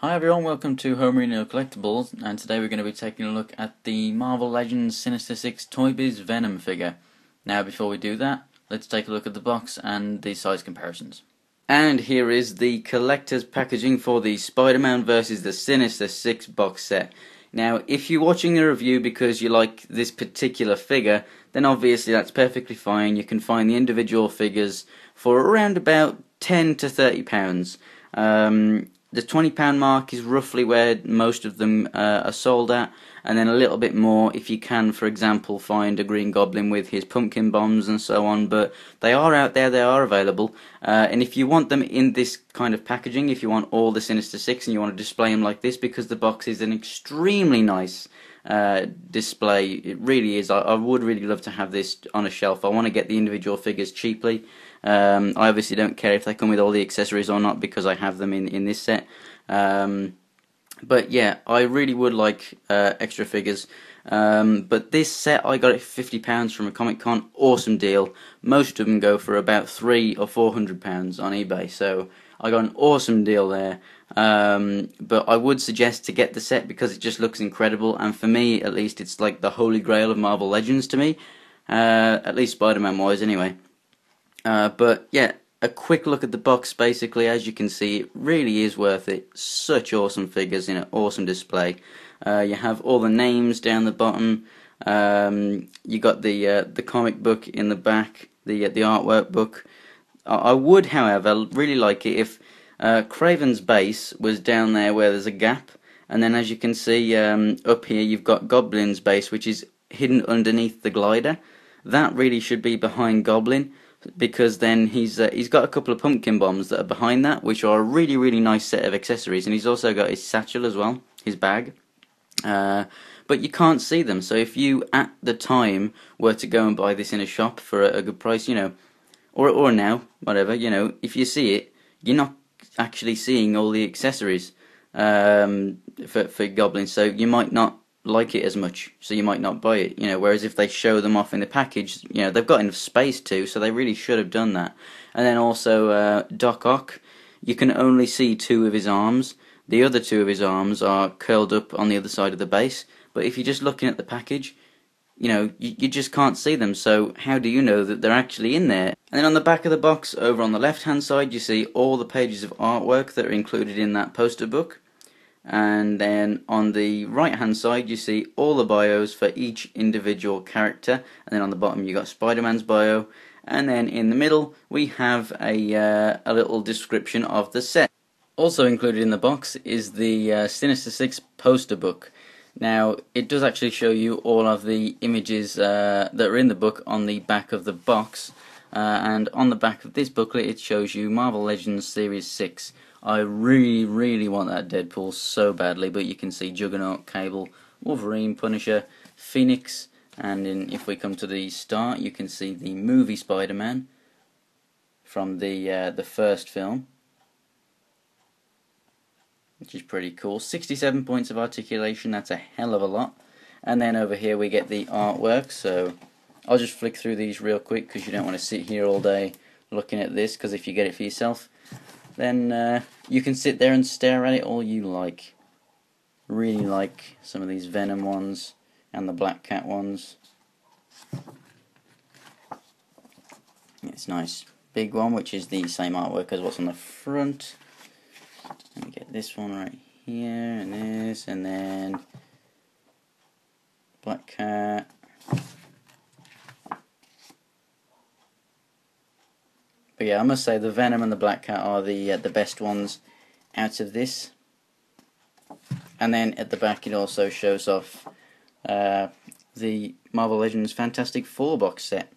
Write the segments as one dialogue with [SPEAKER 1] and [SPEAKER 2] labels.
[SPEAKER 1] Hi everyone, welcome to Homerino Collectibles, and today we're going to be taking a look at the Marvel Legends Sinister 6 Toy Biz Venom figure. Now before we do that, let's take a look at the box and the size comparisons. And here is the collector's packaging for the Spider-Man vs. the Sinister 6 box set. Now if you're watching the review because you like this particular figure, then obviously that's perfectly fine. You can find the individual figures for around about £10 to £30. The £20 mark is roughly where most of them are sold at, and then a little bit more if you can, for example, find a Green Goblin with his pumpkin bombs and so on, but they are out there, they are available, and if you want them in this kind of packaging, if you want all the Sinister Six and you want to display them like this, because the box is an extremely nice display, it really is. I would really love to have this on a shelf. I want to get the individual figures cheaply. I obviously don't care if they come with all the accessories or not because I have them in this set. But yeah, I really would like extra figures. But this set I got it for £50 from a Comic Con. Awesome deal. Most of them go for about £300 or £400 on eBay, so I got an awesome deal there. But I would suggest to get the set because it just looks incredible, and for me at least it's like the holy grail of Marvel Legends to me, at least Spider-Man wise anyway. But yeah, a quick look at the box. Basically, as you can see, it really is worth it. Such awesome figures in an awesome display. You have all the names down the bottom. You got the comic book in the back, the artwork book. I would, however, really like it if Craven's base was down there where there's a gap, and then as you can see up here you've got Goblin's base, which is hidden underneath the glider. That really should be behind Goblin, because then he's got a couple of pumpkin bombs that are behind that, which are a really nice set of accessories, and he's also got his satchel as well, his bag. But you can't see them, so if you at the time were to go and buy this in a shop for a good price, you know, or now, whatever, you know, if you see it, you're not actually seeing all the accessories for Goblin, so you might not like it as much, so you might not buy it, you know, whereas if they show them off in the package, you know, they've got enough space to, so they really should have done that. And then also Doc Ock, you can only see two of his arms. The other two of his arms are curled up on the other side of the base, but if you're just looking at the package, you know, you just can't see them, so how do you know that they're actually in there? And then on the back of the box, over on the left hand side, you see all the pages of artwork that are included in that poster book. And then on the right hand side you see all the bios for each individual character, and then on the bottom you got Spider-Man's bio, and then in the middle we have a little description of the set. Also included in the box is the Sinister 6 poster book. Now it does actually show you all of the images that are in the book on the back of the box, and on the back of this booklet it shows you Marvel Legends Series 6. I really want that Deadpool so badly, but you can see Juggernaut, Cable, Wolverine, Punisher, Phoenix, and if we come to the start, you can see the movie Spider-Man from the first film, which is pretty cool. 67 points of articulation, that's a hell of a lot. And then over here we get the artwork, so I'll just flick through these real quick because you don't want to sit here all day looking at this, because if you get it for yourself, then you can sit there and stare at it all you like. Really like some of these Venom ones and the Black Cat ones. It's nice. Big one, which is the same artwork as what's on the front. Let me get this one right here, and this, and then Black Cat. But yeah, I must say the Venom and the Black Cat are the best ones out of this. And then at the back it also shows off the Marvel Legends Fantastic Four box set.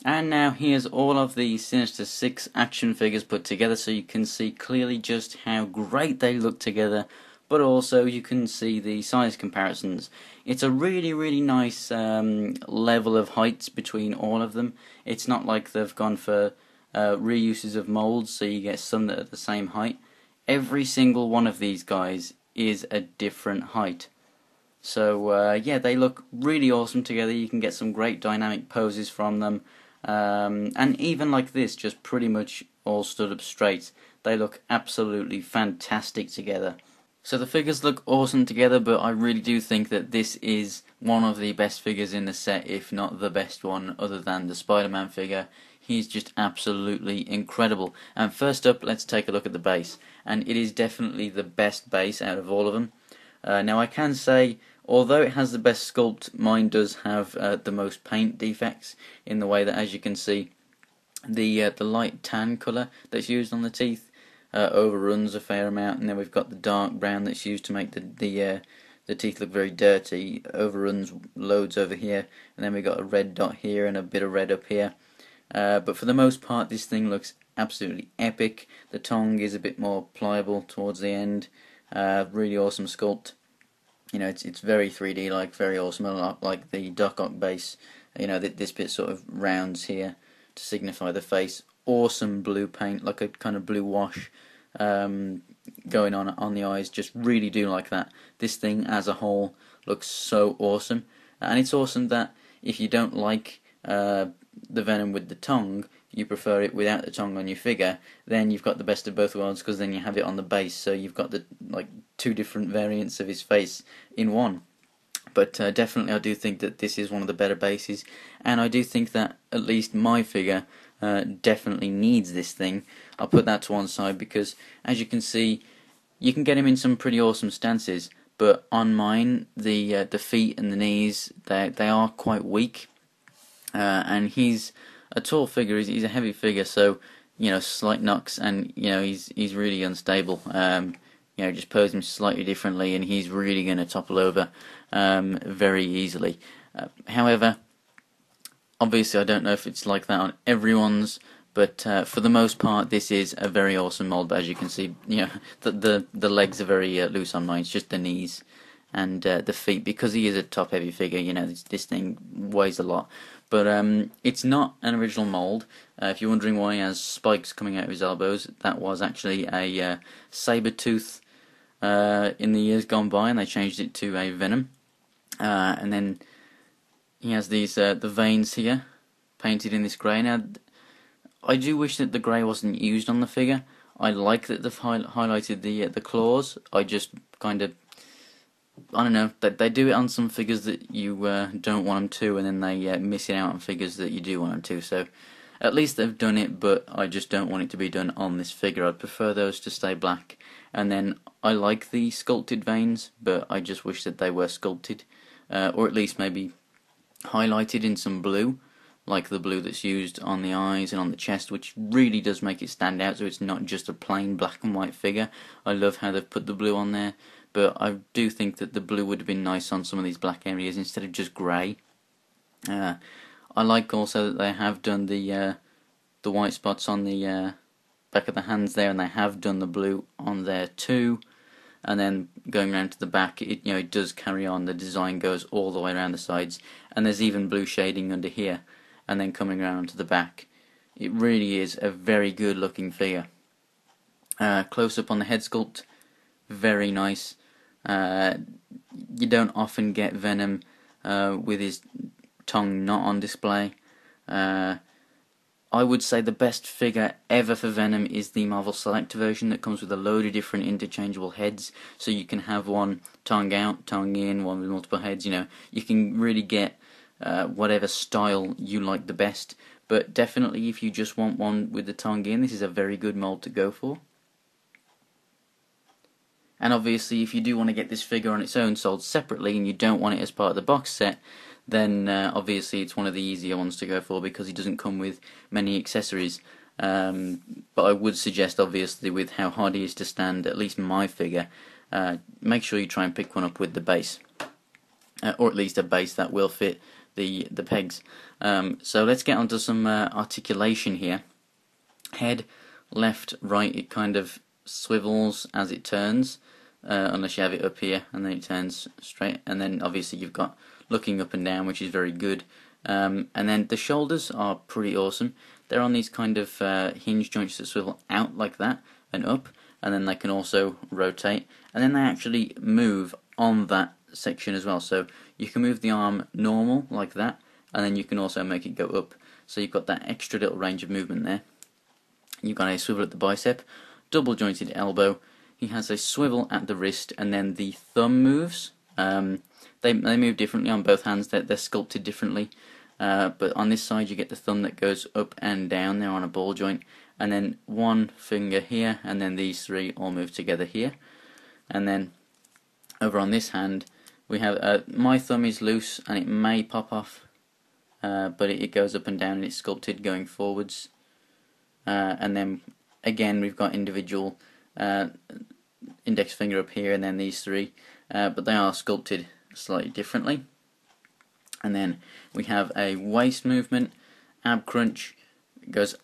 [SPEAKER 1] And now here's all of the Sinister 6 action figures put together, so you can see clearly just how great they look together, but also you can see the size comparisons. It's a really nice level of heights between all of them. It's not like they've gone for reuses of molds, so you get some that are the same height. Every single one of these guys is a different height. So yeah, they look really awesome together. You can get some great dynamic poses from them. And even like this, just pretty much all stood up straight, they look absolutely fantastic together. So the figures look awesome together, but I really do think that this is one of the best figures in the set, if not the best one, other than the Spider-Man figure. He's just absolutely incredible. And first up, let's take a look at the base. And it is definitely the best base out of all of them. Now I can say, although it has the best sculpt, mine does have the most paint defects, in the way that, as you can see, the light tan colour that's used on the teeth overruns a fair amount, and then we've got the dark brown that's used to make the teeth look very dirty, overruns loads over here, and then we've got a red dot here and a bit of red up here. But for the most part, this thing looks absolutely epic. The tongue is a bit more pliable towards the end. Really awesome sculpt. You know, it's very 3D like, very awesome, a lot like the Doc Ock base. You know, this bit sort of rounds here to signify the face. Awesome blue paint, like a kind of blue wash going on the eyes. Just really do like that. This thing as a whole looks so awesome, and it's awesome that if you don't like the Venom with the tongue, you prefer it without the tongue on your figure, then you've got the best of both worlds, because then you have it on the base, so you've got the two different variants of his face in one. But definitely I do think that this is one of the better bases, and I do think that at least my figure definitely needs this thing. I'll put that to one side, because as you can see, you can get him in some pretty awesome stances, but on mine, the feet and the knees, they are quite weak. And he's a tall figure, he's a heavy figure, so, you know, slight knocks, and, you know, he's really unstable. You know, just pose him slightly differently and he's really going to topple over very easily. However, obviously I don't know if it's like that on everyone's, but for the most part this is a very awesome mold. But as you can see, you know, the legs are very loose on mine. It's just the knees and the feet, because he is a top heavy figure. You know, this thing weighs a lot. But it's not an original mold. If you're wondering why he has spikes coming out of his elbows, that was actually a saber tooth in the years gone by, and they changed it to a Venom. And then he has these the veins here painted in this grey. Now, I do wish that the grey wasn't used on the figure. I like that they've highlighted the claws. I just kind of, I don't know, they do it on some figures that you don't want them to, and then they miss it out on figures that you do want them to. So at least they've done it, but I just don't want it to be done on this figure. I'd prefer those to stay black. And then I like the sculpted veins, but I just wish that they were sculpted, or at least maybe highlighted in some blue, like the blue that's used on the eyes and on the chest, which really does make it stand out, so it's not just a plain black and white figure. I love how they've put the blue on there, but I do think that the blue would have been nice on some of these black areas instead of just grey. I like also that they have done the white spots on the back of the hands there, and they have done the blue on there too. And then going around to the back, it does carry on. The design goes all the way around the sides, and there's even blue shading under here. And then coming around to the back, it really is a very good looking figure. Close up on the head sculpt, very nice. You don't often get Venom with his tongue not on display. I would say the best figure ever for Venom is the Marvel Select version that comes with a load of different interchangeable heads, so you can have one tongue out, tongue in, one with multiple heads. You know, you can really get whatever style you like the best. But definitely, if you just want one with the tongue in, this is a very good mold to go for. And obviously, if you do want to get this figure on its own sold separately, and you don't want it as part of the box set, then obviously it's one of the easier ones to go for, because it doesn't come with many accessories. But I would suggest, obviously, with how hard he is to stand, at least my figure, make sure you try and pick one up with the base, or at least a base that will fit the pegs. So let's get onto some articulation here. Head, left, right, it kind of swivels as it turns, unless you have it up here, and then it turns straight. And then obviously you've got looking up and down, which is very good. And then the shoulders are pretty awesome. They're on these kind of hinge joints that swivel out like that and up, and then they can also rotate, and then they actually move on that section as well. So you can move the arm normal like that, and then you can also make it go up. So you've got that extra little range of movement there. You've got a swivel at the bicep, double jointed elbow. he has a swivel at the wrist, and then the thumb moves. They move differently on both hands. They're sculpted differently. But on this side you get the thumb that goes up and down there on a ball joint, and then one finger here, and then these three all move together here. And then over on this hand we have my thumb is loose and it may pop off, but it goes up and down and it's sculpted going forwards. And then again we've got individual index finger up here, and then these three, but they are sculpted slightly differently. And then we have a waist movement, ab crunch. It goes,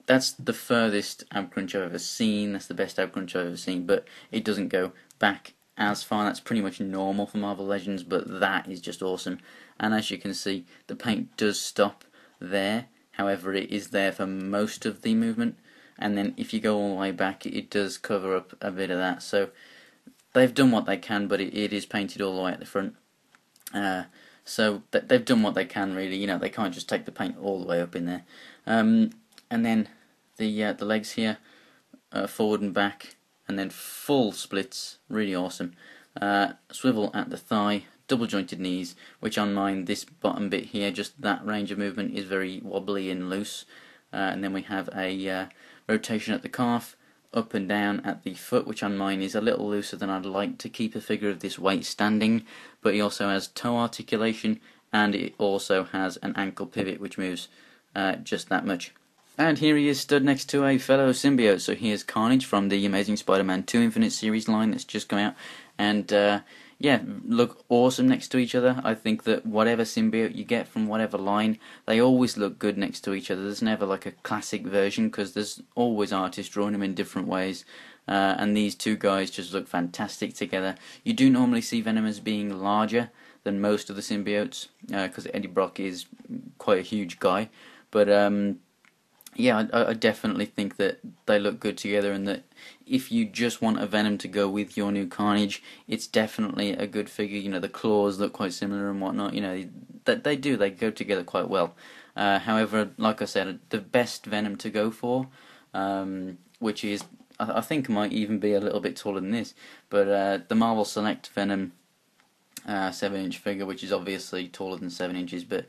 [SPEAKER 1] that's the furthest ab crunch I've ever seen. That's the best ab crunch I've ever seen, but it doesn't go back as far. That's pretty much normal for Marvel Legends, but that is just awesome. And as you can see, the paint does stop there. However, it is there for most of the movement, and then if you go all the way back, it does cover up a bit of that. So they've done what they can, but it is painted all the way at the front. So they've done what they can, really. You know, they can't just take the paint all the way up in there. And then the legs here, forward and back, and then full splits, really awesome. Swivel at the thigh, double jointed knees, which on mine, this bottom bit here, just that range of movement is very wobbly and loose. And then we have a rotation at the calf, up and down at the foot, which on mine is a little looser than I'd like to keep a figure of this weight standing, but he also has toe articulation, and it also has an ankle pivot which moves just that much. And here he is stood next to a fellow symbiote. So here's Carnage from the Amazing Spider-Man 2 Infinite series line that's just come out, and yeah, look awesome next to each other. I think that whatever symbiote you get from whatever line, they always look good next to each other. There's never like a classic version, because there's always artists drawing them in different ways. And these two guys just look fantastic together. You do normally see Venom as being larger than most of the symbiotes, because Eddie Brock is quite a huge guy. But yeah, I definitely think that they look good together, and that if you just want a Venom to go with your new Carnage, it's definitely a good figure. You know, the claws look quite similar and whatnot. You know, they go together quite well. However, like I said, the best Venom to go for, which is, I think might even be a little bit taller than this, but the Marvel Select Venom 7-inch figure, which is obviously taller than 7 inches, but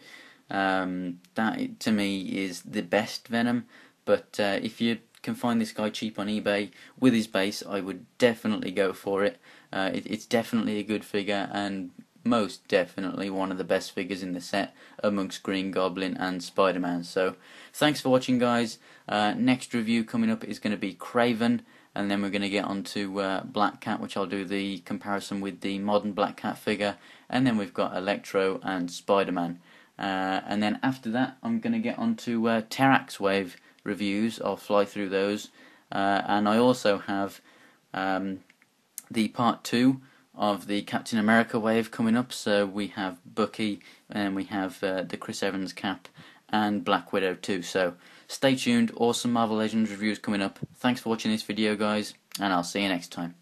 [SPEAKER 1] that to me is the best Venom. But if you can find this guy cheap on eBay with his base, I would definitely go for it. It's definitely a good figure, and most definitely one of the best figures in the set amongst Green Goblin and Spider-Man. So thanks for watching, guys. Next review coming up is going to be Kraven, and then we're going to get on to Black Cat, which I'll do the comparison with the modern Black Cat figure, and then we've got Electro and Spider-Man. And then after that I'm going to get on to Terrax Wave reviews. I'll fly through those, and I also have the part 2 of the Captain America wave coming up. So we have Bucky, and we have the Chris Evans Cap, and Black Widow too. So stay tuned, awesome Marvel Legends reviews coming up. Thanks for watching this video, guys, and I'll see you next time.